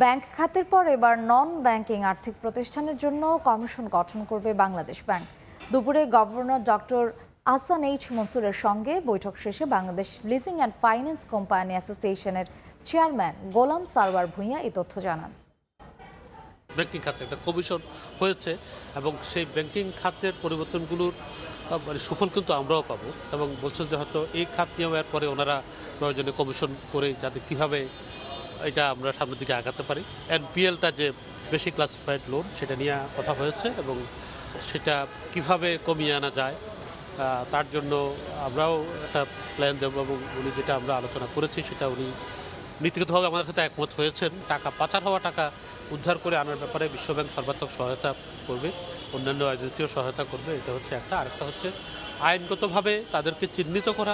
Bank খাতের পর এবার নন ব্যাংকিং আর্থিক প্রতিষ্ঠানের জন্য কমিশন গঠন করবে বাংলাদেশ ব্যাংক। দুপুরে গভর্নর ডক্টর আহসান এইচ মনসুরের সঙ্গে বৈঠক শেষে Bangladesh leasing and finance company অ্যাসোসিয়েশনের চেয়ারম্যান গোলাম সারওয়ার ভূঁইয়া এই তথ্য জানান। ব্যাংকিং খাতে একটা কমিশন হয়েছে এবং সেই ব্যাংকিং খাতের পরিবর্তনগুলোর সুফল কিন্তু আমরাও পাবো এবং বলছেন যে হয়তো এই খাত নিয়মের পরে ওনারা প্রয়োজনে কমিশন করে যাতে কীভাবে এটা আমরা সামনের দিকে আগাতে পারি। এনপিএলটা যে বেশি ক্লাসিফাইড লোন সেটা নিয়ে কথা হয়েছে এবং সেটা কিভাবে কমিয়ে আনা যায় তার জন্য আমরাও একটা প্ল্যান দেবো এবং উনি যেটা আমরা আলোচনা করেছি সেটা উনি নীতিগতভাবে আমাদের সাথে একমত হয়েছেন। টাকা পাচার হওয়া টাকা উদ্ধার করে আনার ব্যাপারে বিশ্বব্যাংক সর্বাত্মক সহায়তা করবে, অন্যান্য এজেন্সিও সহায়তা করবে। এটা হচ্ছে একটা। আরেকটা হচ্ছে আইনগতভাবে তাদেরকে চিহ্নিত করা।